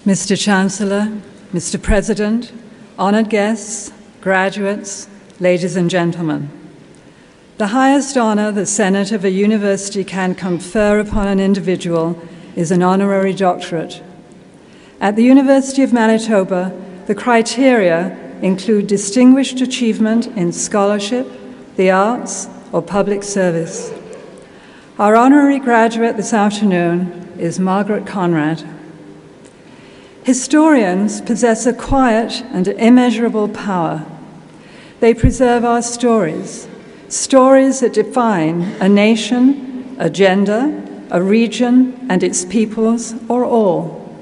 Mr. Chancellor, Mr. President, honored guests, graduates, ladies and gentlemen. The highest honor the Senate of a university can confer upon an individual is an honorary doctorate. At the University of Manitoba, the criteria include distinguished achievement in scholarship, the arts, or public service. Our honorary graduate this afternoon is Margaret Conrad. Historians possess a quiet and immeasurable power. They preserve our stories, stories that define a nation, a gender, a region, and its peoples, or all.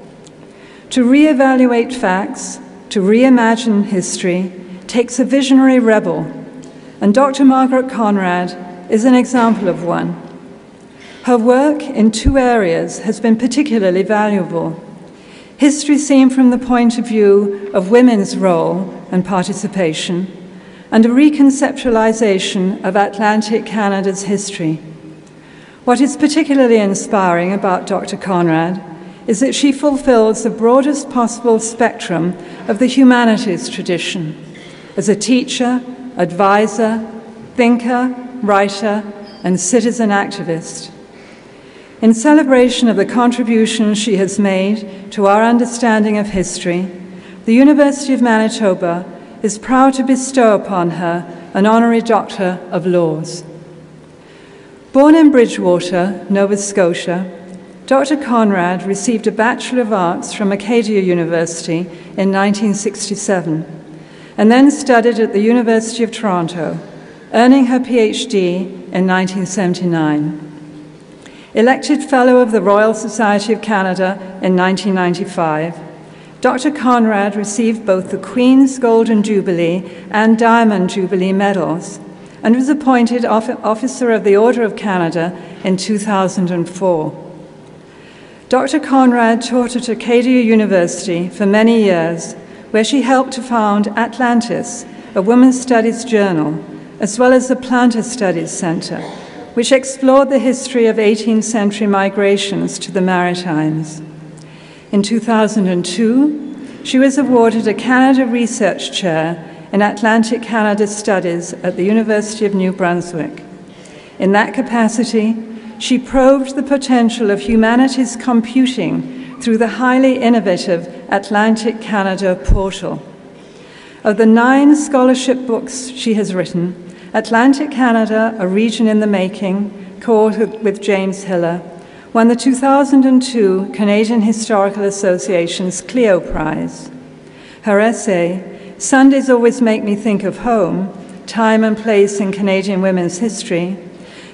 To re-evaluate facts, to reimagine history, takes a visionary rebel, and Dr. Margaret Conrad is an example of one. Her work in two areas has been particularly valuable. History seen from the point of view of women's role and participation, and a reconceptualization of Atlantic Canada's history. What is particularly inspiring about Dr. Conrad is that she fulfills the broadest possible spectrum of the humanities tradition as a teacher, advisor, thinker, writer, and citizen activist. In celebration of the contributions she has made to our understanding of history, the University of Manitoba is proud to bestow upon her an Honorary Doctor of Laws. Born in Bridgewater, Nova Scotia, Dr. Conrad received a Bachelor of Arts from Acadia University in 1967, and then studied at the University of Toronto, earning her Ph.D. in 1979. Elected Fellow of the Royal Society of Canada in 1995, Dr. Conrad received both the Queen's Golden Jubilee and Diamond Jubilee medals and was appointed Officer of the Order of Canada in 2004. Dr. Conrad taught at Acadia University for many years, where she helped to found Atlantis, a women's studies journal, as well as the Planter Studies Center, which explored the history of 18th century migrations to the Maritimes. In 2002, she was awarded a Canada Research Chair in Atlantic Canada Studies at the University of New Brunswick. In that capacity, she probed the potential of humanities computing through the highly innovative Atlantic Canada portal. Of the 9 scholarship books she has written, Atlantic Canada, A Region in the Making, co-authored with James Hiller, won the 2002 Canadian Historical Association's Clio Prize. Her essay, Sundays Always Make Me Think of Home, Time and Place in Canadian Women's History,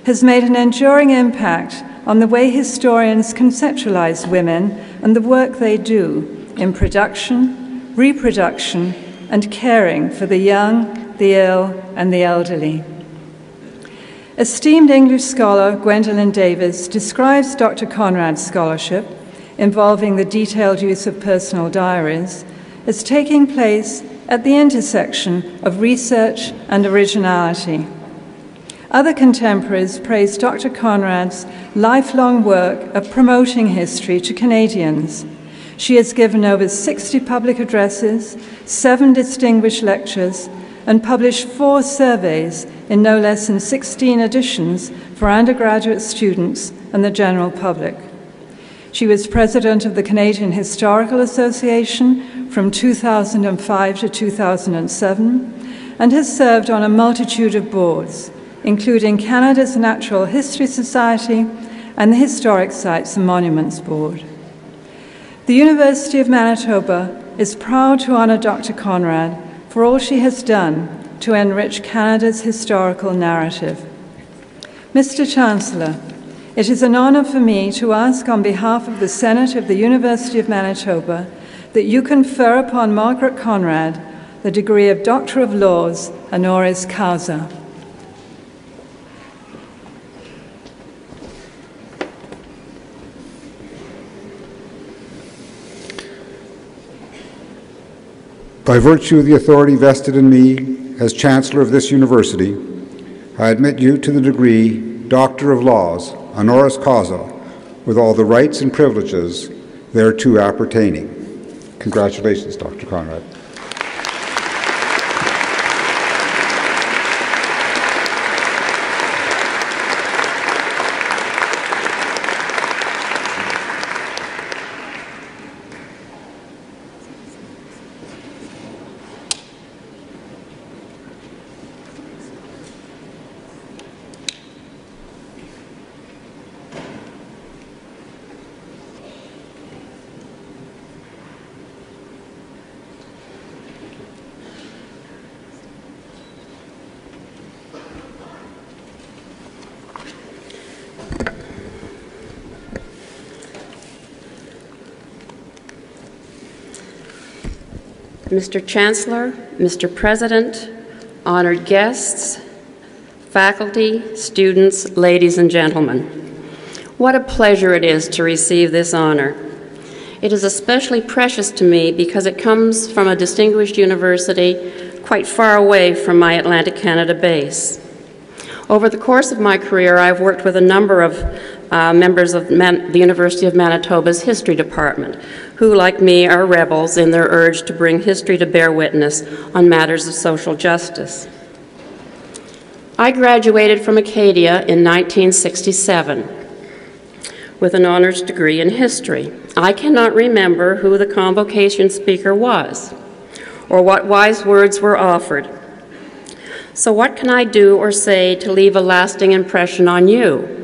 has made an enduring impact on the way historians conceptualize women and the work they do in production, reproduction, and caring for the young, the ill, and the elderly. Esteemed English scholar Gwendolyn Davis describes Dr. Conrad's scholarship, involving the detailed use of personal diaries, as taking place at the intersection of research and originality. Other contemporaries praised Dr. Conrad's lifelong work of promoting history to Canadians. She has given over 60 public addresses, 7 distinguished lectures, and published 4 surveys in no less than 16 editions for undergraduate students and the general public. She was president of the Canadian Historical Association from 2005 to 2007 and has served on a multitude of boards, including Canada's Natural History Society and the Historic Sites and Monuments Board. The University of Manitoba is proud to honour Dr. Conrad for all she has done to enrich Canada's historical narrative. Mr. Chancellor, it is an honour for me to ask on behalf of the Senate of the University of Manitoba that you confer upon Margaret Conrad the degree of Doctor of Laws, honoris causa. By virtue of the authority vested in me as Chancellor of this university, I admit you to the degree Doctor of Laws, honoris causa, with all the rights and privileges thereto appertaining. Congratulations, Dr. Conrad. Mr. Chancellor, Mr. President, honored guests, faculty, students, ladies and gentlemen. What a pleasure it is to receive this honor. It is especially precious to me because it comes from a distinguished university quite far away from my Atlantic Canada base. Over the course of my career, I've worked with a number of members of the University of Manitoba's History Department, who, like me, are rebels in their urge to bring history to bear witness on matters of social justice. I graduated from Acadia in 1967 with an honors degree in history. I cannot remember who the convocation speaker was or what wise words were offered. So what can I do or say to leave a lasting impression on you?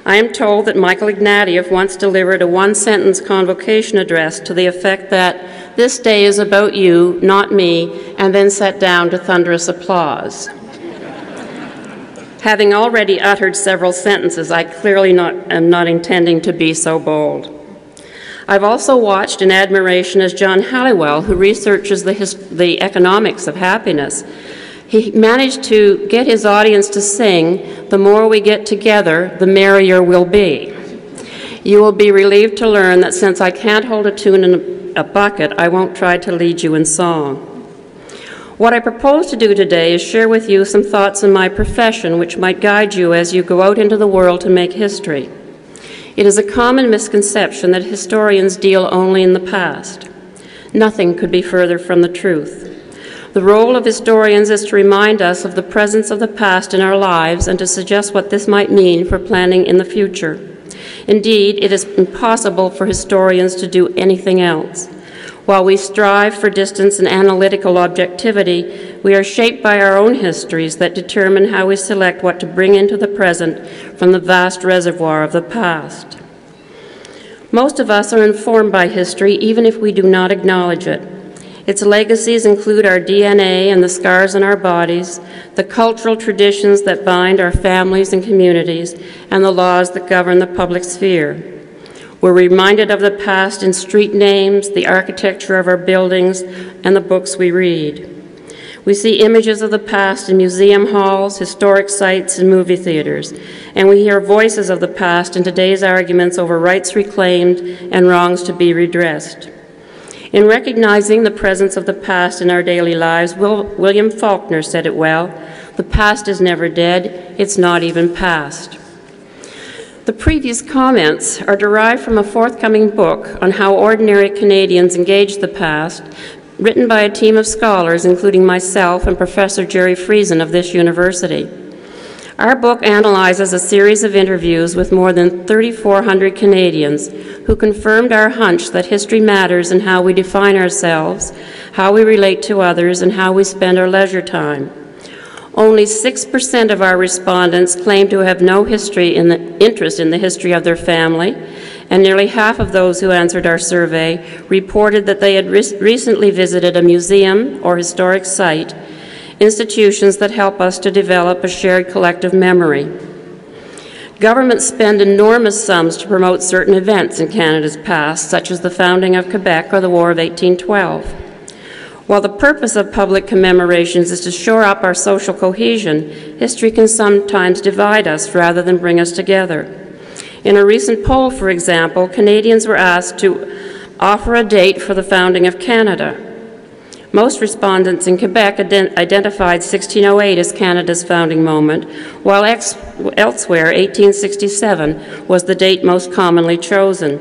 I am told that Michael Ignatieff once delivered a one-sentence convocation address to the effect that this day is about you, not me, and then sat down to thunderous applause. Having already uttered several sentences, I clearly am not intending to be so bold. I've also watched in admiration as John Halliwell, who researches the economics of happiness, he managed to get his audience to sing, "The more we get together, the merrier we'll be." You will be relieved to learn that since I can't hold a tune in a bucket, I won't try to lead you in song. What I propose to do today is share with you some thoughts on my profession which might guide you as you go out into the world to make history. It is a common misconception that historians deal only in the past. Nothing could be further from the truth. The role of historians is to remind us of the presence of the past in our lives and to suggest what this might mean for planning in the future. Indeed, it is impossible for historians to do anything else. While we strive for distance and analytical objectivity, we are shaped by our own histories that determine how we select what to bring into the present from the vast reservoir of the past. Most of us are informed by history, even if we do not acknowledge it. Its legacies include our DNA and the scars on our bodies, the cultural traditions that bind our families and communities, and the laws that govern the public sphere. We're reminded of the past in street names, the architecture of our buildings, and the books we read. We see images of the past in museum halls, historic sites, and movie theaters, and we hear voices of the past in today's arguments over rights reclaimed and wrongs to be redressed. In recognizing the presence of the past in our daily lives, William Faulkner said it well, "The past is never dead, it's not even past." The previous comments are derived from a forthcoming book on how ordinary Canadians engage the past, written by a team of scholars, including myself and Professor Jerry Friesen of this university. Our book analyzes a series of interviews with more than 3,400 Canadians who confirmed our hunch that history matters in how we define ourselves, how we relate to others, and how we spend our leisure time. Only 6% of our respondents claim to have no interest in the history of their family, and nearly half of those who answered our survey reported that they had recently visited a museum or historic site, institutions that help us to develop a shared collective memory. Governments spend enormous sums to promote certain events in Canada's past, such as the founding of Quebec or the War of 1812. While the purpose of public commemorations is to shore up our social cohesion, history can sometimes divide us rather than bring us together. In a recent poll, for example, Canadians were asked to offer a date for the founding of Canada. Most respondents in Quebec identified 1608 as Canada's founding moment, while elsewhere 1867 was the date most commonly chosen.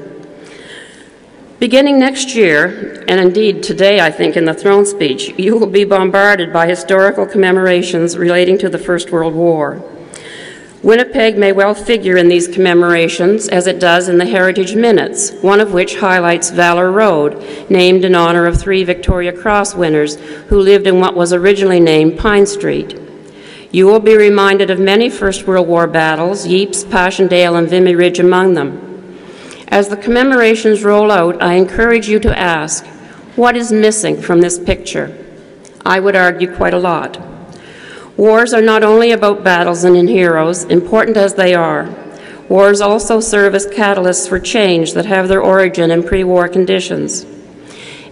Beginning next year, and indeed today, I think, in the throne speech, you will be bombarded by historical commemorations relating to the First World War. Winnipeg may well figure in these commemorations, as it does in the Heritage Minutes, one of which highlights Valor Road, named in honor of 3 Victoria Cross winners who lived in what was originally named Pine Street. You will be reminded of many First World War battles, Ypres, Passchendaele, and Vimy Ridge among them. As the commemorations roll out, I encourage you to ask, what is missing from this picture? I would argue quite a lot. Wars are not only about battles and heroes, important as they are. Wars also serve as catalysts for change that have their origin in pre-war conditions.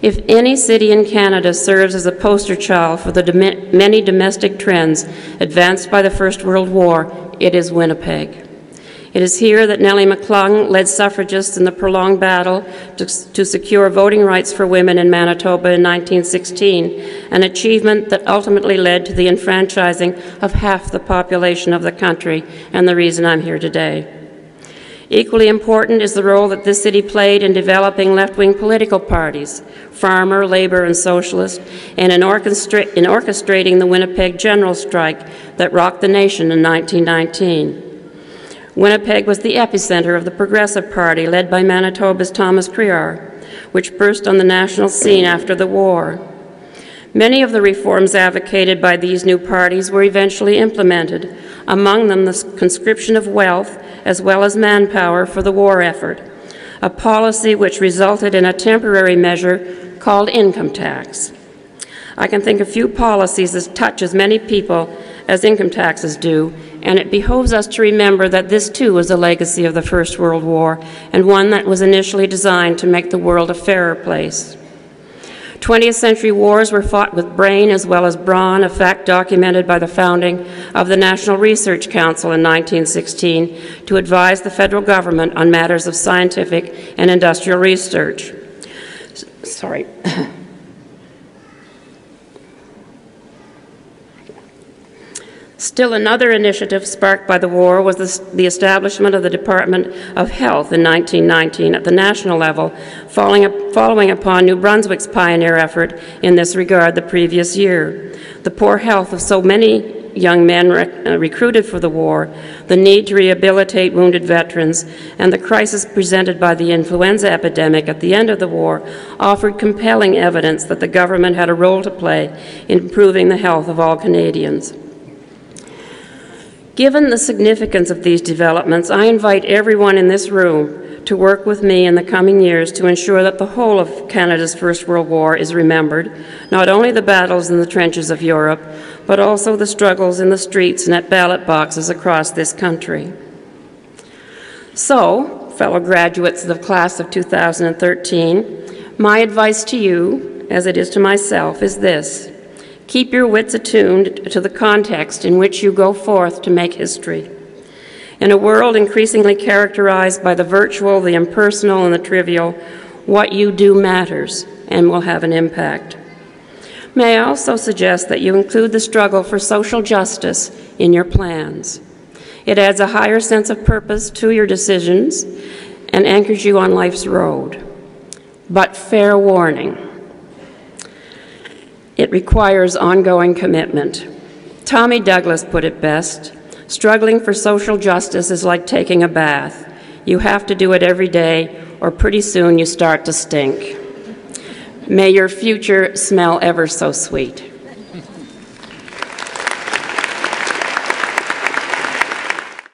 If any city in Canada serves as a poster child for the many domestic trends advanced by the First World War, it is Winnipeg. It is here that Nellie McClung led suffragists in the prolonged battle to secure voting rights for women in Manitoba in 1916, an achievement that ultimately led to the enfranchising of half the population of the country, and the reason I'm here today. Equally important is the role that this city played in developing left-wing political parties, Farmer, Labour, and Socialist, and in orchestrating the Winnipeg General Strike that rocked the nation in 1919. Winnipeg was the epicenter of the Progressive Party, led by Manitoba's Thomas Criar, which burst on the national scene after the war. Many of the reforms advocated by these new parties were eventually implemented, among them the conscription of wealth as well as manpower for the war effort, a policy which resulted in a temporary measure called income tax. I can think of few policies that touch as many people as income taxes do, and it behoves us to remember that this too was a legacy of the First World War, and one that was initially designed to make the world a fairer place. 20th century wars were fought with brain as well as brawn, a fact documented by the founding of the National Research Council in 1916 to advise the federal government on matters of scientific and industrial research. Sorry. Still another initiative sparked by the war was the establishment of the Department of Health in 1919 at the national level, following upon New Brunswick's pioneer effort in this regard the previous year. The poor health of so many young men recruited for the war, the need to rehabilitate wounded veterans, and the crisis presented by the influenza epidemic at the end of the war offered compelling evidence that the government had a role to play in improving the health of all Canadians. Given the significance of these developments, I invite everyone in this room to work with me in the coming years to ensure that the whole of Canada's First World War is remembered, not only the battles in the trenches of Europe, but also the struggles in the streets and at ballot boxes across this country. So, fellow graduates of the class of 2013, my advice to you, as it is to myself, is this. Keep your wits attuned to the context in which you go forth to make history. In a world increasingly characterized by the virtual, the impersonal, and the trivial, what you do matters and will have an impact. May I also suggest that you include the struggle for social justice in your plans. It adds a higher sense of purpose to your decisions and anchors you on life's road. But fair warning. It requires ongoing commitment. Tommy Douglas put it best, struggling for social justice is like taking a bath. You have to do it every day, or pretty soon you start to stink. May your future smell ever so sweet.